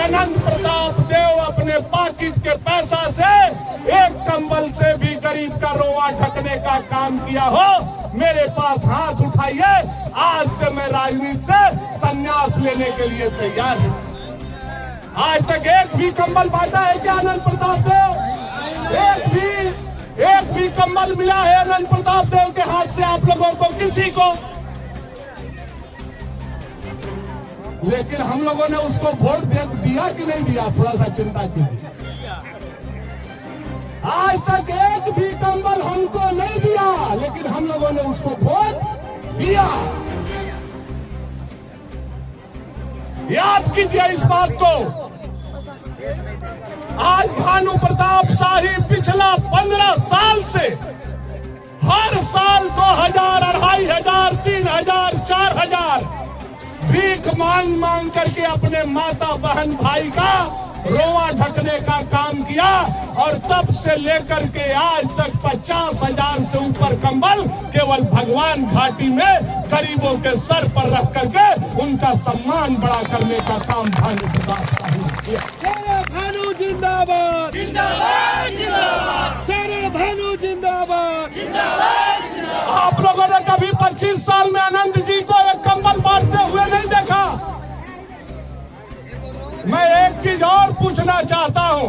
अनंत प्रताप देव अपने पाकिट के पैसा से एक कंबल से भी गरीब का रोआ ढकने का काम किया हो, मेरे पास हाथ उठाइए। आज से मैं राजनीति से संन्यास लेने के लिए तैयार हूं। आज तक एक भी कंबल बांटा है क्या अनंत प्रताप देव? एक भी कंबल मिला है अनंत प्रताप देव के हाथ से आप लोगों को, किसी को? लेकिन हम लोगों ने उसको वोट दिया कि नहीं दिया, थोड़ा सा चिंता कीजिए। आज तक एक भी कंबल हमको नहीं दिया, लेकिन हम लोगों ने उसको वोट दिया। याद कीजिए इस बात को। आज भानु प्रताप शाही पिछला 15 साल से हर साल 2000, 2500, 3000, 4000 भीख मांग मांग करके अपने माता बहन भाई का रोआ ढकने का काम किया, और तब से लेकर के आज तक 50,000 से ऊपर कंबल केवल भगवान घाटी में गरीबों के सर पर रख करके उनका सम्मान बड़ा करने का काम भानु प्रताप शाही ने किया। शेरे भानु जिंदाबाद, जिंदाबाद, जिंदाबाद। शेरे भानु जिंदाबाद, जिंदाबाद, जिंदाबाद। आप लोगों ने कभी 25 साल में अनंत जी को एक कंबल बांटते हुए नहीं देखा। मैं एक चीज और पूछना चाहता हूं,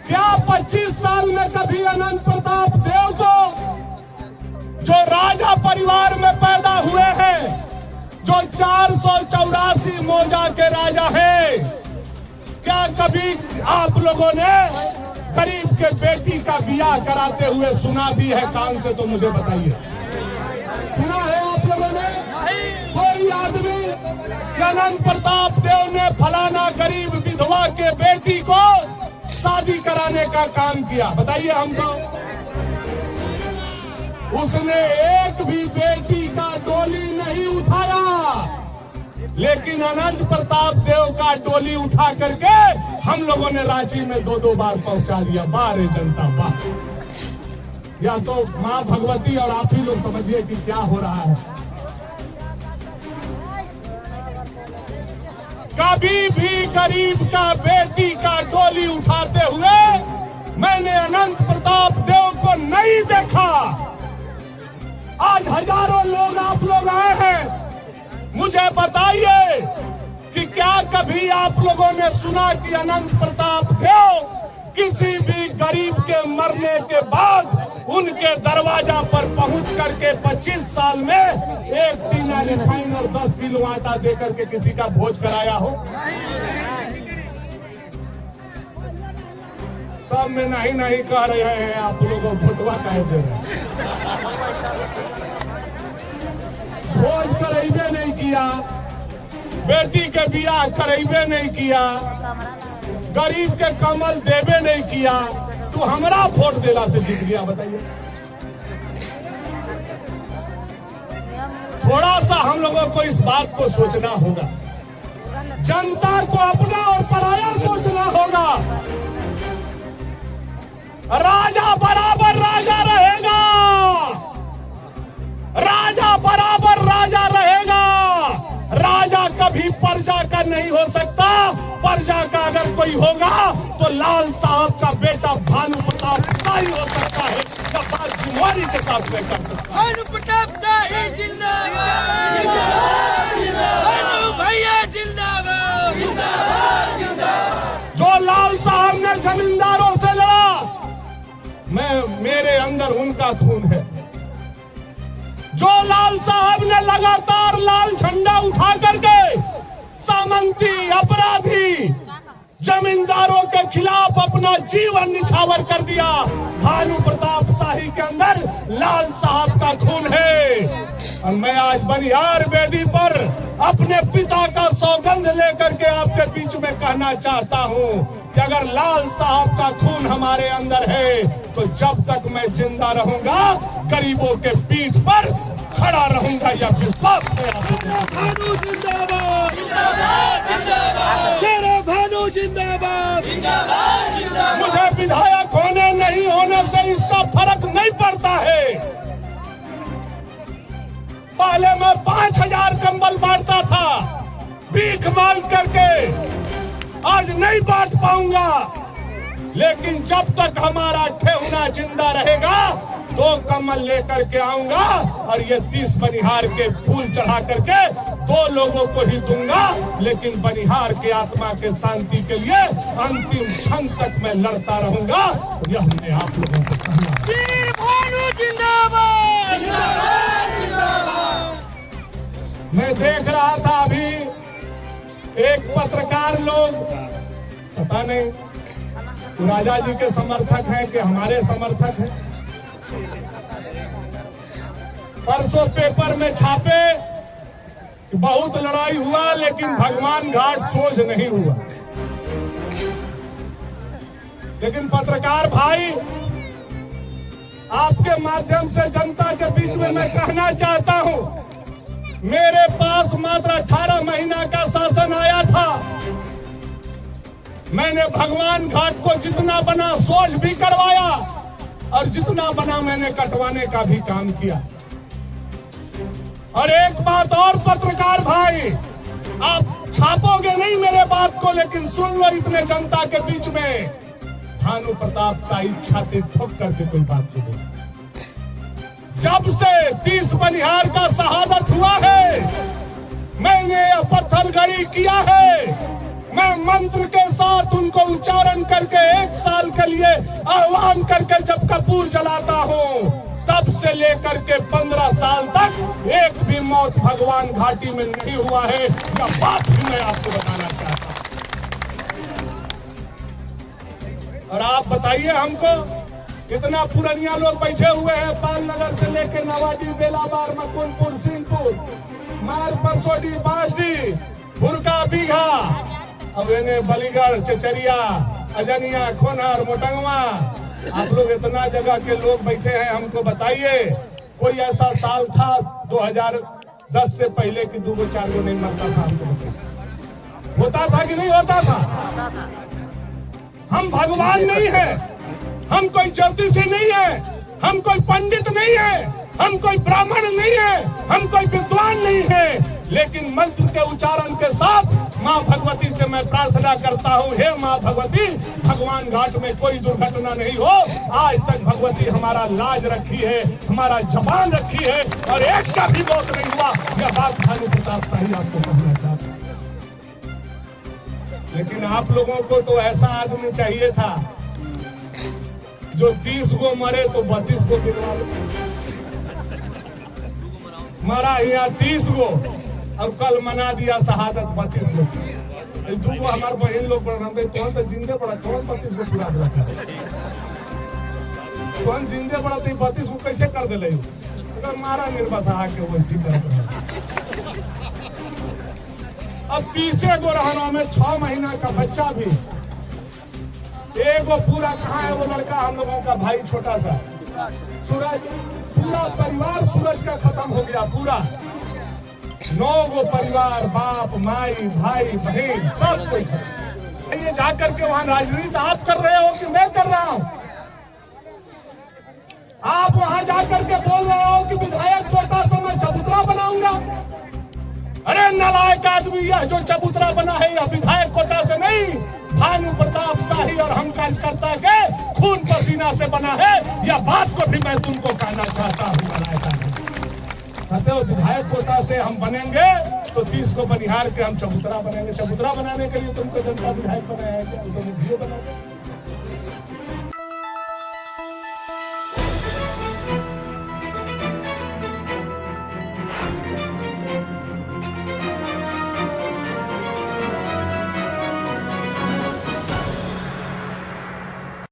क्या 25 साल में कभी अनंत प्रताप देव को, जो राजा परिवार में पैदा हुए हैं, जो 484 मौजा के राजा हैं, क्या कभी आप लोगों ने गरीब के बेटी का बियाह कराते हुए सुना भी है कान से? तो मुझे बताइए, सुना है आप लोगों ने? कोई आदमी अनंत प्रताप देव ने फलाना गरीब विधवा के बेटी को शादी कराने का काम किया? बताइए हमको। उसने एक भी बेटी का डोली नहीं उठाया, लेकिन अनंत प्रताप देव का डोली उठा करके हम लोगों ने रांची में 2-2 बार पहुंचा दिया। बारे जनता बात, या तो मां भगवती और आप ही लोग समझिए कि क्या हो रहा है। कभी भी गरीब का बेटी का डोली उठाते हुए मैंने अनंत प्रताप देव को नहीं देखा। आज हजारों लोग आप लोग आए हैं, मुझे बताइए कि क्या कभी आप लोगों ने सुना कि अनंत प्रताप देव किसी भी गरीब के मरने के बाद उनके दरवाजा पर पहुंच करके 25 साल में एक टीना रिफाइन और 10 किलो आटा दे करके किसी का भोज कराया हो? सब में नहीं नहीं कह रहे हैं आप लोगों, भुटवा कह दे रहे हैं। भोज करेबे नहीं किया, बेटी के बियाह करेबे नहीं किया, गरीब के कमल देवे नहीं किया, तू हमरा वोट देला से जीत गया? बताइए। थोड़ा सा हम लोगों को इस बात को सोचना होगा। जनता को अपना और पराया सोचना होगा। राजा बराबर राजा रहेगा, राजा बराबर राजा रहेगा। राजा कभी प्रजा का नहीं हो सकता। प्रजा का अगर कोई होगा तो लाल साहब का बेटा भानु प्रताप शाही हो सकता है, जब्बार जिम्मेवारी के साथ में कर सकता है। भानु प्रताप शाही जिंदाबाद, जिंदाबाद, जिंदाबाद। भानु भैया जिंदाबाद, जिंदाबाद, जिंदाबाद। जो लाल साहब ने जमींदारों से लड़ा, मेरे अंदर उनका खून है। जो लाल साहब ने लगातार लाल झंडा उठा करके सामंती, अपराधी, जमींदारों के खिलाफ अपना जीवन निछावर कर दिया, भानु प्रताप शाही के अंदर लाल साहब का खून है। और मैं आज बनिहार वेदी पर अपने पिता का सौगंध लेकर के आपके बीच में कहना चाहता हूं कि अगर लाल साहब का खून हमारे अंदर है तो जब तक मैं जिंदा रहूंगा गरीबों के पीठ पर खड़ा रहूंगा, यह विश्वास मेरा। भानु जिंदाबाद, जिंदाबाद, जिंदाबाद। शेरे भानु जिंदाबाद, जिंदाबाद, जिंदाबाद। मुझे विधायक होने नहीं होने से इसका फर्क नहीं पड़ता है। पहले मैं 5000 कंबल बांटता था भीख मांग करके, आज नहीं बांट पाऊंगा, लेकिन जब तक हमारा ठेहुना जिंदा रहेगा 2 कमल लेकर के आऊंगा और ये 30 बनिहार के फूल चढ़ा करके 2 लोगों को ही दूंगा, लेकिन बनिहार के आत्मा के शांति के लिए अंतिम क्षण तक मैं लड़ता रहूंगा। यह मैं आप लोगों को कहना। वीर भानु जिंदाबाद, जिंदाबाद, जिंदाबाद। मैं देख रहा था अभी एक पत्रकार लोग, पता नहीं राजा जी के समर्थक हैं कि हमारे समर्थक हैं, परसों पेपर में छापे कि बहुत लड़ाई हुआ लेकिन भगवान घाट सोच नहीं हुआ। लेकिन पत्रकार भाई, आपके माध्यम से जनता के बीच में मैं कहना चाहता हूं, मेरे पास मात्र 18 महीना का शासन आया था। मैंने भगवान घाट को जितना बना सोच भी करवाया और जितना बना मैंने कटवाने का भी काम किया। और एक बात और पत्रकार भाई, आप छापोगे नहीं मेरे बात को, लेकिन सुन लो इतने जनता के बीच में, भानु प्रताप शाही छाती ठोक करके कोई बात को बोले। जब से 30 बनिहार का शहादत हुआ है, मैंने यह पत्थरगड़ी किया है। मैं मंत्र के साथ उनको उच्चारण करके 1 साल के लिए आह्वान करके जब कपूर जलाता हूँ, तब से लेकर के 15 साल तक एक भी मौत भगवान घाटी में नहीं हुआ है। यह बात भी मैं आपको बताना चाहता हूँ। और आप बताइए हमको, इतना पुरनिया लोग बैठे हुए हैं, पाल नगर से लेके नवाडी, बेलाबार, मकुनपुर, सिंहपुर, मार, परसोडी, बांसडी, भुरका, बीघा, अब इन्हें बलीगढ़, चचरिया, अजनिया, खोनहर, मोटंगवा, आप लोग इतना जगह के लोग बैठे हैं। हमको बताइए, कोई ऐसा साल था 2010 से पहले कि 2-4 नहीं मरता था? हमको बताइए, होता था कि नहीं होता था? हम भगवान नहीं है, हम कोई ज्योतिषी नहीं है, हम कोई पंडित नहीं है, हम कोई ब्राह्मण नहीं है, हम कोई विद्वान नहीं है, लेकिन मंत्र के उच्चारण के साथ माँ भगवती से मैं प्रार्थना करता हूँ, हे माँ भगवती, भगवान घाट में कोई दुर्घटना नहीं हो। आज तक भगवती हमारा लाज रखी है, हमारा जबान रखी है और एक का भी मौत नहीं हुआ। यह बात भानु प्रताप शाही आपको कहना चाहता हूँ। लेकिन आप लोगों को तो ऐसा आदमी चाहिए था जो 30 को मरे तो 32 को गिरवा दे। मरा यहाँ 30 को और कल मना दिया शहादत 32 को। 2 को हमारे बहन लोग पढ़ रहे, कौन तो जिंदे पड़ा, कौन 32 को पूरा दिला, कौन जिंदे पड़ा तो 32 को कैसे कर दे? अगर मारा निर्बसा के वैसी कर। अब 30 को रहना में 6 महीना का बच्चा भी, एगो पूरा कहाँ है वो लड़का, हम लोगों का भाई छोटा सा सूरज, पूरा परिवार सूरज का खत्म हो गया। पूरा 9 गो परिवार, बाप, माई, भाई, बहन, सब कोई। ये जाकर के वहां राजनीति आप कर रहे हो कि मैं कर रहा हूं? आप वहां जाकर के बोल रहे हो कि विधायक कोटा से मैं चबूतरा बनाऊंगा। अरे नालायक आदमी, यह जो चबूतरा बना है यह विधायक कोटा से नहीं, भानु प्रताप शाही और हम कार्यकर्ता के खून पसीना से बना है। यह बात को भी मैं तुमको कहना चाहता हूँ। कहते हो विधायक कोटा से हम बनेंगे तो 30 को बनिहार के हम चबूतरा बनेंगे। चबूतरा बनाने के लिए तुमको जनता विधायक बनाया गया, तो मुझे बना